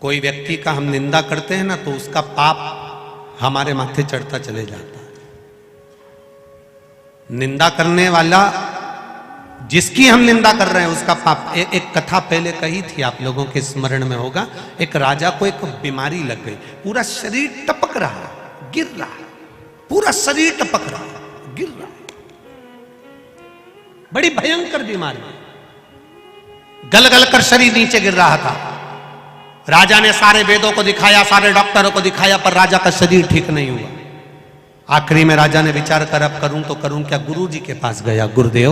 कोई व्यक्ति का हम निंदा करते हैं ना तो उसका पाप हमारे माथे चढ़ता चले जाता है। निंदा करने वाला, जिसकी हम निंदा कर रहे हैं उसका पाप। एक कथा पहले कही थी, आप लोगों के स्मरण में होगा। एक राजा को एक बीमारी लग गई, पूरा शरीर टपक रहा, गिर रहा, पूरा शरीर टपक रहा, गिर रहा, बड़ी भयंकर बीमारी, गल गल कर शरीर नीचे गिर रहा था। राजा ने सारे वेदों को दिखाया, सारे डॉक्टरों को दिखाया, पर राजा का शरीर ठीक नहीं हुआ। आखिरी में राजा ने विचार कर अब करूं तो करूं क्या। गुरु जी के पास गया, गुरुदेव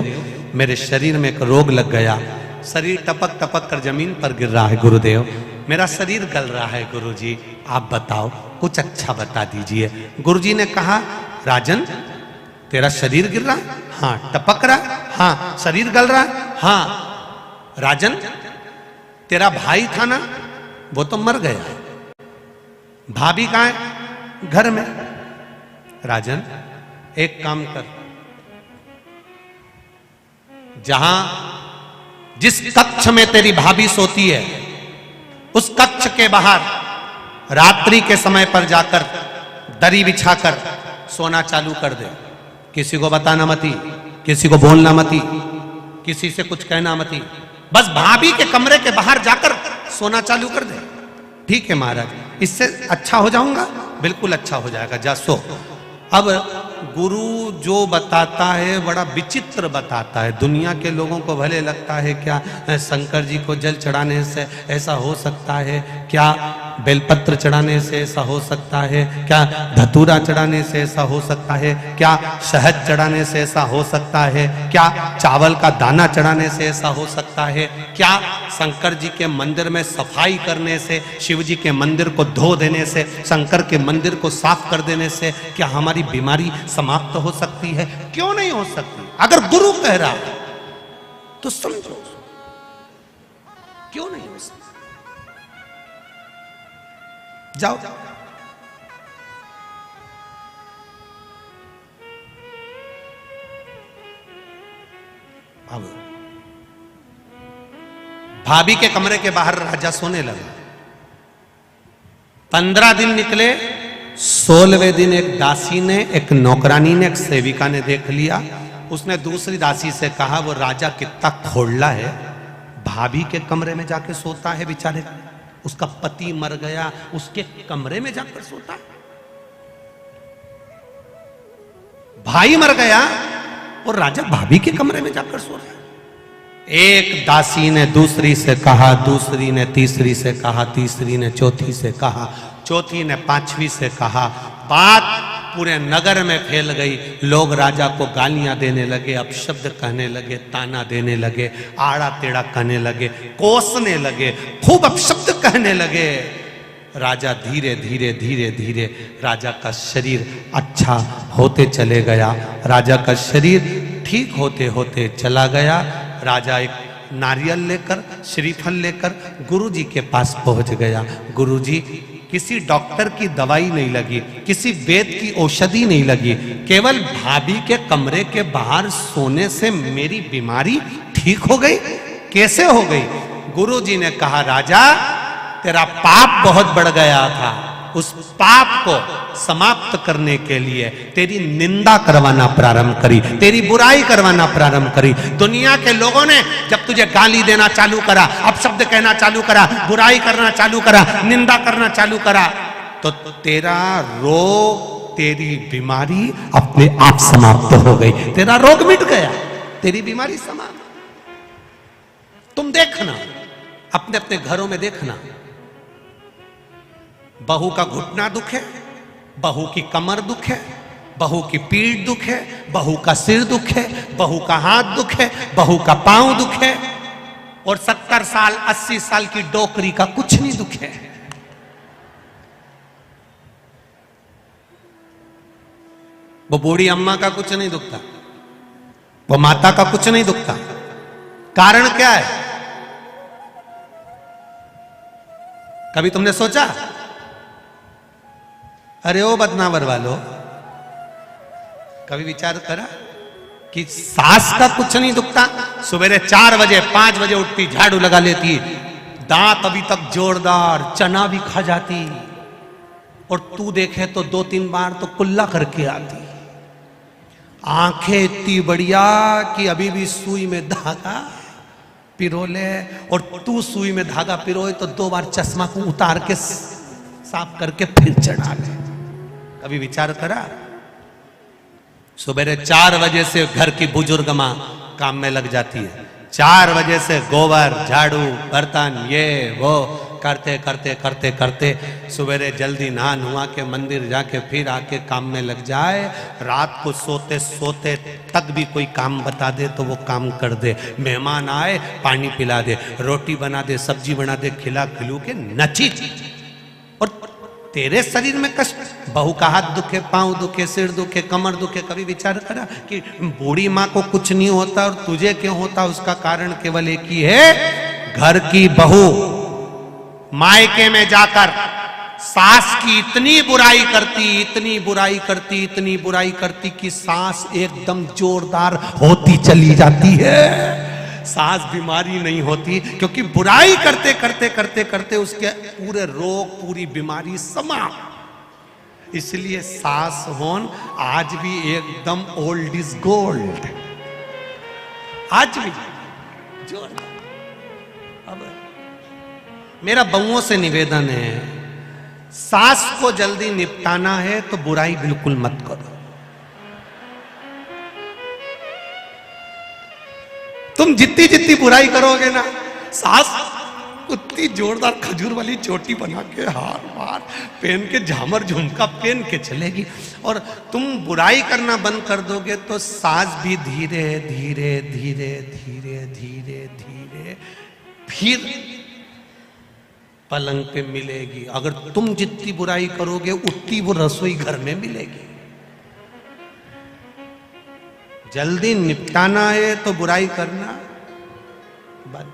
मेरे शरीर में एक रोग लग गया, शरीर टपक टपक कर जमीन पर गिर रहा है, गुरुदेव मेरा शरीर गल रहा है, गुरु जी आप बताओ, कुछ अच्छा बता दीजिए। गुरु जी ने कहा, राजन तेरा शरीर गिर रहा, हाँ टपक रहा, हाँ शरीर गल रहा, हाँ। राजन तेरा भाई था ना, वो तो मर गया, भाभी कहां है? घर में। राजन एक काम कर, जहां जिस कक्ष में तेरी भाभी सोती है उस कक्ष के बाहर रात्रि के समय पर जाकर दरी बिछाकर सोना चालू कर दे। किसी को बताना मती, किसी को बोलना मती, किसी से कुछ कहना मती, बस भाभी के कमरे के बाहर जाकर सोना चालू कर दे। ठीक है महाराज, इससे अच्छा हो जाऊंगा? बिल्कुल अच्छा हो जाएगा, जा सो। अब गुरु जो बताता है बड़ा विचित्र बताता है। दुनिया के लोगों को भले लगता है क्या शंकर जी को जल चढ़ाने से ऐसा हो सकता है, क्या बेलपत्र चढ़ाने से ऐसा हो सकता है, क्या धतूरा चढ़ाने से ऐसा हो सकता है, क्या शहद चढ़ाने से ऐसा हो सकता है, क्या चावल का दाना चढ़ाने से ऐसा हो सकता है, क्या शंकर जी के मंदिर में सफाई करने से, शिव जी के मंदिर को धो देने से, शंकर के मंदिर को साफ कर देने से क्या हमारी बीमारी समाप्त हो सकती है? क्यों नहीं हो सकती? अगर गुरु कह रहा है तो समझो, क्यों नहीं हो सकती? जाओ अब भाभी के कमरे के बाहर राजा सोने लगा। 15 दिन निकले, 16वें दिन एक दासी ने, एक नौकरानी ने, एक सेविका ने देख लिया। उसने दूसरी दासी से कहा, वो राजा कितना खोड़ला है, भाभी के कमरे में जाके सोता है, बेचारे उसका पति मर गया, उसके कमरे में जाकर सोता है। भाई मर गया और राजा भाभी के कमरे में जाकर सो रहा है। एक दासी ने दूसरी से कहा, दूसरी ने तीसरी से कहा, तीसरी ने चौथी से कहा, चौथी ने पांचवी से कहा। बात पूरे नगर में फैल गई। लोग राजा को गालियां देने लगे, अपशब्द कहने लगे, ताना देने लगे, आड़ा टेढ़ा कहने लगे, कोसने लगे, खूब अपशब्द कहने लगे। राजा धीरे धीरे धीरे धीरे राजा का शरीर अच्छा होते चले गया। राजा का शरीर ठीक होते होते चला गया। राजा एक नारियल लेकर, श्रीफल लेकर गुरुजी के पास पहुंच गया। गुरुजी, किसी डॉक्टर की दवाई नहीं लगी, किसी वेद की औषधि नहीं लगी, केवल भाभी के कमरे के बाहर सोने से मेरी बीमारी ठीक हो गई। कैसे हो गई? गुरुजी ने कहा, राजा तेरा पाप बहुत बढ़ गया था, उस पाप को समाप्त करने के लिए तेरी निंदा करवाना प्रारंभ करी, तेरी बुराई करवाना प्रारंभ करी। दुनिया के लोगों ने जब तुझे गाली देना चालू करा, अपशब्द कहना चालू करा, बुराई करना चालू करा, निंदा करना चालू करा, तो तेरा रोग, तेरी बीमारी अपने आप समाप्त हो गई। तेरा रोग मिट गया, तेरी बीमारी समाप्त। तुम देखना, अपने अपने घरों में देखना, बहू का घुटना दुख है, बहू की कमर दुख है, बहू की पीठ दुख है, बहू का सिर दुख है, बहू का हाथ दुख है, बहू का पांव दुख है, और 70 साल 80 साल की डोकरी का कुछ नहीं दुख है। वो बूढ़ी अम्मा का कुछ नहीं दुखता, वो माता का कुछ नहीं दुखता। कारण क्या है? कभी तुमने सोचा? अरे ओ बदनावर वालो, कभी विचार करा कि सास का कुछ नहीं दुखता? सवेरे 4 बजे 5 बजे उठती, झाड़ू लगा लेती, दांत अभी तक जोरदार, चना भी खा जाती, और तू देखे तो 2-3 बार तो कुल्ला करके आती। आंखें इतनी बढ़िया कि अभी भी सुई में धागा पिरो ले, और तू सुई में धागा पिरोए तो 2 बार चश्मा को उतार के साफ करके फिर चढ़ा ले। कभी विचार करा? सुबह 4 बजे से घर की बुजुर्ग मां काम में लग जाती है। 4 बजे से गोबर, झाड़ू, बर्तन, ये वो करते करते करते करते सवेरे जल्दी नहा नुहा के मंदिर जाके फिर आके काम में लग जाए। रात को सोते सोते तक भी कोई काम बता दे तो वो काम कर दे। मेहमान आए पानी पिला दे, रोटी बना दे, सब्जी बना दे, खिला खिलू के नची। और तेरे शरीर में कष्ट, बहू का हाथ दुखे, पांव दुखे, सिर दुखे, कमर दुखे। कभी विचार करा कि बूढ़ी माँ को कुछ नहीं होता और तुझे क्यों होता? उसका कारण केवल एक ही है, घर की बहू मायके में जाकर सास की इतनी बुराई करती, इतनी बुराई करती, इतनी बुराई करती कि सास एकदम जोरदार होती चली जाती है। सास बीमारी नहीं होती, क्योंकि बुराई करते करते करते करते उसके पूरे रोग, पूरी बीमारी समाप्त। इसलिए सास होन आज भी एकदम ओल्ड इज गोल्ड, आज भी जोरदार। अब मेरा बहुओं से निवेदन है, सास को जल्दी निपटाना है तो बुराई बिल्कुल मत करो। तुम जितनी जितनी बुराई करोगे ना, सास उतनी जोरदार खजूर वाली चोटी बना के, हार वार पहन के, झामर झुमका पहन के चलेगी। और तुम बुराई करना बंद कर दोगे तो सास भी धीरे धीरे धीरे धीरे धीरे धीरे फिर पलंग पे मिलेगी। अगर तुम जितनी बुराई करोगे उतनी वो रसोई घर में मिलेगी। जल्दी निपटाना है तो बुराई करना बंद।